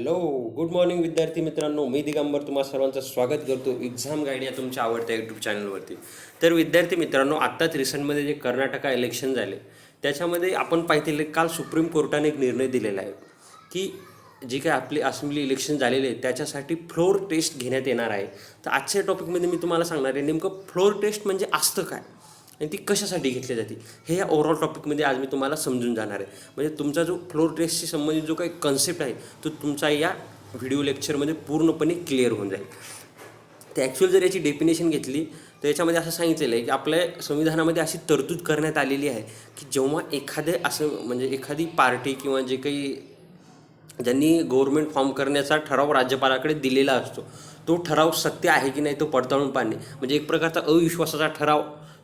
Hello, good morning विद्यार्थी मित्रांनो. मी दिगंबर तुम्हा सर्वांचं स्वागत करतो एक्झाम गाईड या तुमच्या आवडत्या यूट्यूब चॅनलवरती. तर विद्यार्थी मित्रांनो, आत्ताच रिसेंटमध्ये जे कर्नाटका इलेक्शन झाले त्याच्यामध्ये आपण पाहिलेले काल सुप्रीम कोर्टाने एक निर्णय दिलेला आहे की जी काही आपली असेंब्ली इलेक्शन झालेले आहे त्याच्यासाठी फ्लोअर टेस्ट घेण्यात येणार आहे. तर आजच्या टॉपिकमध्ये मी तुम्हाला सांगणार आहे नेमकं फ्लोअर टेस्ट म्हणजे असतं काय आणि ती कशासाठी घेतली जाते हे या ओव्हरऑल टॉपिकमध्ये आज मी तुम्हाला समजून जाणार आहे. म्हणजे तुमचा जो फ्लोअर टेस्टशी संबंधित जो काही कन्सेप्ट आहे तो तुमचा या व्हिडिओ लेक्चरमध्ये पूर्णपणे क्लिअर होऊन जाईल. तर ॲक्च्युअल जर याची डेफिनेशन घेतली तर याच्यामध्ये असं सांगितलेलं आहे की आपल्या संविधानामध्ये अशी तरतूद करण्यात आलेली आहे की जेव्हा एखादे असं म्हणजे एखादी पार्टी किंवा जे काही ज्यांनी गव्हर्नमेंट फॉर्म करण्याचा ठराव राज्यपालाकडे दिलेला असतो तो ठराव सत्य आहे की नाही तो पडताळून पाहणे, म्हणजे एक प्रकारचा अविश्वासाचा ठराव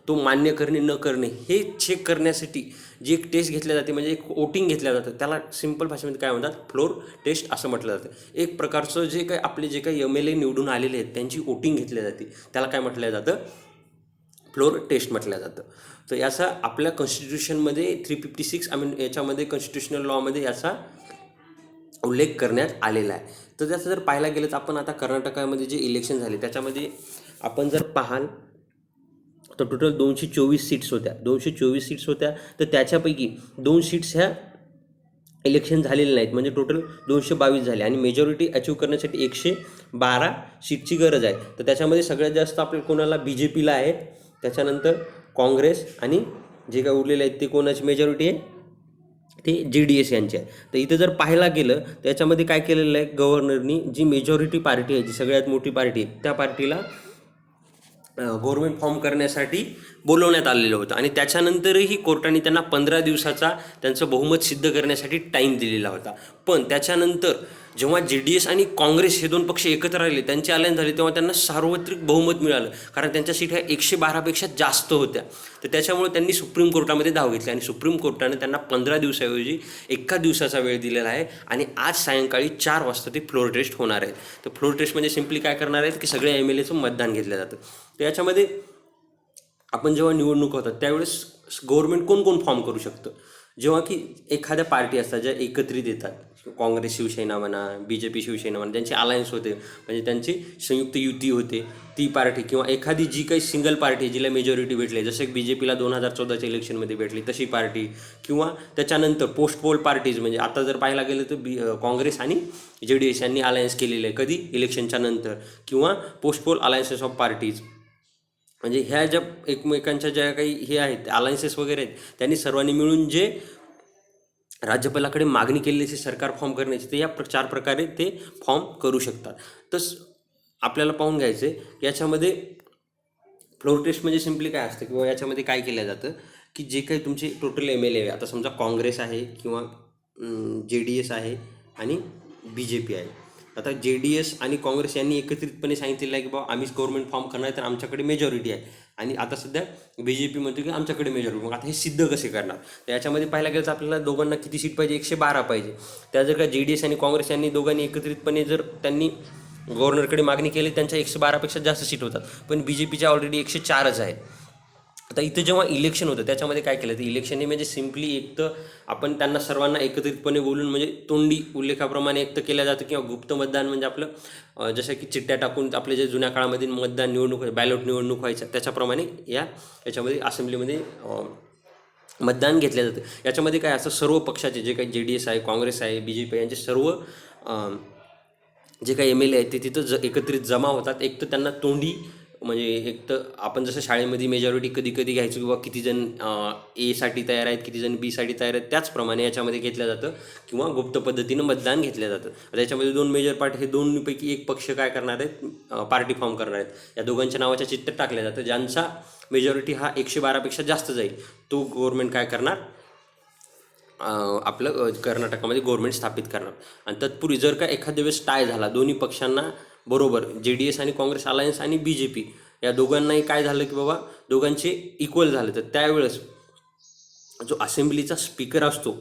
तो मान्य करणे न करणे हे चेक करण्यासाठी जी एक टेस्ट घेतली जाते, म्हणजे एक वोटिंग घेतलं जातं, त्याला सिम्पल भाषेमध्ये काय म्हणतात, फ्लोअर टेस्ट असं म्हटलं जातं. एक प्रकारचं जे काही आपले जे काही MLA निवडून आलेले आहेत त्यांची वोटिंग घेतली जाते त्याला काय म्हटलं जातं, फ्लोअर टेस्ट म्हटलं जातं. तर याचा आपल्या कॉन्स्टिट्यूशनमध्ये 356 याच्यामध्ये कॉन्स्टिट्युशनल लॉमध्ये याचा उल्लेख करण्यात आलेला आहे. तर त्याचं जर पाहायला गेलं तर आपण आता कर्नाटकामध्ये जे इलेक्शन झाले त्याच्यामध्ये आपण जर पाहाल तर टोटल 224 सीट्स होत्या. 224 सीट्स होत्या तर त्याच्यापैकी 2 सीट्स ह्या इलेक्शन झालेले नाहीत, म्हणजे टोटल 222 झाले आणि मेजॉरिटी अचीव करण्यासाठी 112 सीटची गरज आहे. तर त्याच्यामध्ये सगळ्यात जास्त आपल्याला कोणाला BJPला आहे, त्याच्यानंतर काँग्रेस आणि जे काय उरलेले आहेत ते कोणाची मेजॉरिटी आहे ते JDS यांचे आहे. तर इथं जर पाहायला गेलं तर याच्यामध्ये काय केलेलं आहे, गव्हर्नरनी जी मेजॉरिटी पार्टी आहे जी सगळ्यात मोठी पार्टी आहे त्या पार्टीला गव्हर्नमेंट फॉर्म करण्यासाठी बोलवण्यात आलेलं होतं आणि त्याच्यानंतरही कोर्टाने त्यांना 15 दिवसाचा त्यांचं बहुमत सिद्ध करण्यासाठी टाईम दिलेला होता. पण त्याच्यानंतर जेव्हा JDS आणि काँग्रेस हे दोन पक्ष एकत्र राहिले, त्यांची अलायन्स झाली, तेव्हा त्यांना सार्वत्रिक बहुमत मिळालं कारण त्यांच्या सीट ह्या 112पेक्षा जास्त होत्या. तर त्याच्यामुळे त्यांनी सुप्रीम कोर्टामध्ये धाव घेतली आणि सुप्रीम कोर्टाने त्यांना 15 दिवसाऐवजी 1 दिवसाचा वेळ दिलेला आहे आणि आज सायंकाळी 4 वाजता ते फ्लोअर टेस्ट होणार आहे. तर फ्लोअर टेस्ट म्हणजे सिम्पली काय करणार आहेत की सगळ्या MLAचं मतदान घेतलं जातं. तर याच्यामध्ये आपण जेव्हा निवडणूक होतात त्यावेळेस गव्हर्नमेंट कोण कोण फॉर्म करू शकतं, जेव्हा की एखाद्या पार्टी असतात ज्या एकत्रित येतात, काँग्रेस शिवसेना म्हणा, BJP शिवसेना म्हणा, ज्यांची अलायन्स होते म्हणजे त्यांची संयुक्त युती होते ती पार्टी, किंवा एखादी जी काही सिंगल पार्टी जिला मेजॉरिटी भेटली, जसे की BJPला 2014च्या इलेक्शनमध्ये भेटली तशी पार्टी, किंवा त्याच्यानंतर पोस्ट पोल पार्टीज, म्हणजे आता जर पाहायला गेलं तर काँग्रेस आणि JDS यांनी अलायन्स केलेलं आहे कधी, इलेक्शनच्या नंतर, किंवा post pole alliances of parties, म्हणजे ह्या ज्या एकमेकांच्या ज्या काही हे आहेत अलायन्सेस वगैरे आहेत त्यांनी सर्वांनी मिळून जे राज्यपालाकडे मागणी केलेली असे सरकार फॉर्म करण्याची, तर या 4 प्रकारे ते फॉर्म करू शकतात. तर आपल्याला पाहून घ्यायचं आहे की याच्यामध्ये फ्लोअर टेस्ट म्हणजे सिम्पली काय असतं किंवा याच्यामध्ये काय केलं जातं की जे काही तुमचे टोटल MLA आहे, आता समजा काँग्रेस आहे किंवा JDS आहे आणि BJP आहे. आता JDS आणि काँग्रेस यांनी एकत्रितपणे सांगितलेलं आहे की बाबा आम्हीच गव्हर्नमेंट फॉर्म करणार तर आमच्याकडे मेजॉरिटी आहे, आणि आता सध्या BJP म्हणतो की आमच्याकडे मेजॉरिटी. मग आता हे सिद्ध कसे करणार, तर याच्यामध्ये पाहायला गेलं तर आपल्याला दोघांना किती सीट पाहिजे, 112 पाहिजे. त्या जर का JDS आणि काँग्रेस यांनी दोघांनी एकत्रितपणे जर त्यांनी गव्हर्नरकडे मागणी केली त्यांच्या 112पेक्षा जास्त सीट होतात, पण BJPच्या ऑलरेडी 104च आहे. आता इथं जेव्हा इलेक्शन होतं त्याच्यामध्ये काय केलं, तर इलेक्शनने म्हणजे सिम्पली एक तर आपण त्यांना सर्वांना एकत्रितपणे बोलून म्हणजे तोंडी उल्लेखाप्रमाणे एक तर केलं जातं, किंवा गुप्त मतदान म्हणजे आपलं जसं की चिठ्ठ्या टाकून आपले जे जुन्या काळामध्ये मतदान निवडणूक बॅलॉट निवडणूक व्हायच्या त्याच्याप्रमाणे याच्यामध्ये असेंब्लीमध्ये मतदान घेतलं जातं. याच्यामध्ये काय असं सर्व पक्षाचे जे काही JDS आहे, काँग्रेस आहे, BJP यांचे सर्व जे काही MLA आहेत ते तिथं एकत्रित जमा होतात. एक तर त्यांना तोंडी म्हणजे एक तर आपण जसं शाळेमध्ये मेजॉरिटी कधी कधी घ्यायचो किंवा किती जण A साठी तयार आहेत, किती जण B साठी तयार आहेत, त्याचप्रमाणे याच्यामध्ये घेतलं जातं किंवा गुप्त पद्धतीनं मतदान घेतलं जातं. त्याच्यामध्ये 2 मेजर पार्टी, हे 2पैकी एक पक्ष काय करणार आहेत, पार्टी फॉर्म करणार आहेत. या दोघांच्या नावाच्या चिठ्ठ्या टाकल्या जातं, ज्यांचा मेजॉरिटी हा 112पेक्षा जास्त जाईल तो गव्हर्नमेंट काय करणार, आपलं कर्नाटकामध्ये गव्हर्नमेंट स्थापित करणार. आणि तत्पूर्वी जर का एखाद्या वेळेस टाय झाला दोन्ही पक्षांना बरोबर, JDS आणि काँग्रेस अलायन्स आणि BJP या दोघांनाही काय झालं की बाबा दोघांचे इक्वल झालं, तर त्यावेळेस जो असेंब्लीचा स्पीकर असतो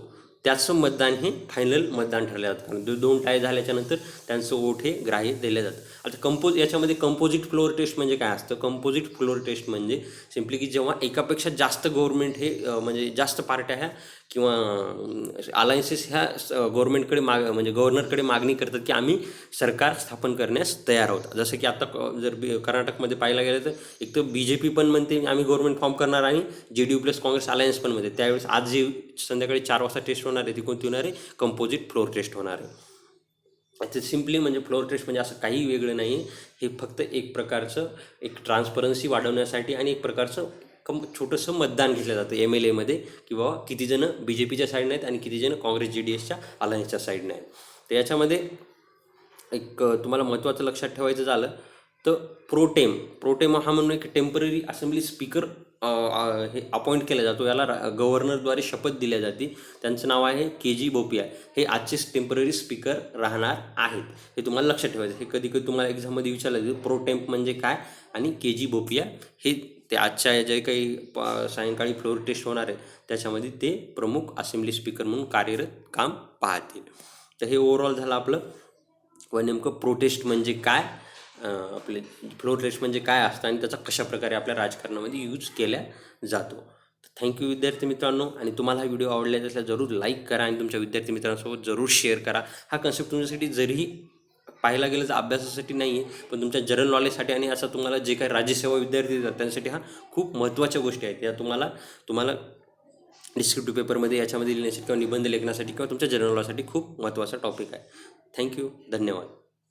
त्याचं मतदान हे फायनल मतदान ठरलं जातं, कारण 2 टाय झाल्याच्यानंतर त्यांचं वोट हे ग्राह्य दिलं जातं. आता याच्यामध्ये कंपोजिट फ्लोअर टेस्ट म्हणजे काय असतं, कंपोजिट फ्लोअर टेस्ट म्हणजे सिम्पली की जेव्हा एकापेक्षा जास्त गव्हर्नमेंट हे म्हणजे जास्त पार्ट्या ह्या किंवा अलायन्सेस ह्या गव्हर्नमेंटकडे म्हणजे गव्हर्नरकडे मागणी करतात की आम्ही सरकार स्थापन करण्यास तयार आहोत. जसं की आता जर कर्नाटकमध्ये पाहायला गेलं तर एक तर BJP पण म्हणते आम्ही गव्हर्नमेंट फॉर्म करणार आणि JDU प्लस काँग्रेस अलायन्स पण म्हणते. त्यावेळेस आज जी संध्याकाळी 4 वाजता टेस्ट होणार आहे ती कोणती होणार आहे? कंपोजिट फ्लोअर टेस्ट होणार आहे. ते सिम्पली म्हणजे फ्लोअर टेस्ट म्हणजे असं काही वेगळं नाही आहे. हे फक्त एक प्रकारचं एक ट्रान्सपरन्सी वाढवण्यासाठी आणि एक प्रकारचं छोटंसं मतदान घेतलं जातं MLAमध्ये की बाबा किती जणं BJPच्या साईडने आहेत आणि किती जणं काँग्रेस JDSच्या अलायन्सच्या साईडने आहेत. तर याच्यामध्ये एक तुम्हाला महत्त्वाचं लक्षात ठेवायचं झालं तर प्रोटेम हा म्हणून एक टेम्पररी असेंब्ली स्पीकर हे अपॉइंट केला जातो. याला गव्हर्नरद्वारे शपथ दिल्या जाते. त्यांचं नाव आहे KG बोपिया. हे आजचेच टेम्पररी स्पीकर राहणार आहेत. हे तुम्हाला लक्षात ठेवायचं. हे कधी कधी तुम्हाला एक्झाममध्ये विचारलं जातं प्रोटेम्प म्हणजे काय आणि KG बोपिया हे ते आजच्या जे काही सायंकाळी फ्लोअर टेस्ट होणार आहे त्याच्यामध्ये ते प्रमुख असेंब्ली स्पीकर म्हणून कार्यरत काम पाहतील. तर हे ओव्हरऑल झालं आपलं व नेमकं प्रोटेस्ट म्हणजे काय, आपले फ्लोअर टेस्ट म्हणजे काय असतं आणि त्याचा कशाप्रकारे आपल्या राजकारणामध्ये यूज केला जातो. थँक्यू विद्यार्थी मित्रांनो. आणि तुम्हाला हा व्हिडिओ आवडला असेल जरूर लाईक करा आणि तुमच्या विद्यार्थी मित्रांसोबत जरूर शेअर करा. हा कन्सेप्ट तुमच्यासाठी जरीही पाहायला गेलं तर अभ्यासासाठी नाही आहे पण तुमच्या जनरल नॉलेजसाठी आणि असं तुम्हाला जे काही राज्यसेवा विद्यार्थी देतात त्यांसाठी हा खूप महत्त्वाच्या गोष्टी आहेत. या तुम्हाला डिस्क्रिप्टिव्ह पेपरमध्ये याच्यामध्ये लिहिण्यासाठी किंवा निबंध लेखनासाठी किंवा तुमच्या जनरल नॉलेजसाठी खूप महत्त्वाचा टॉपिक आहे. थँक्यू. धन्यवाद.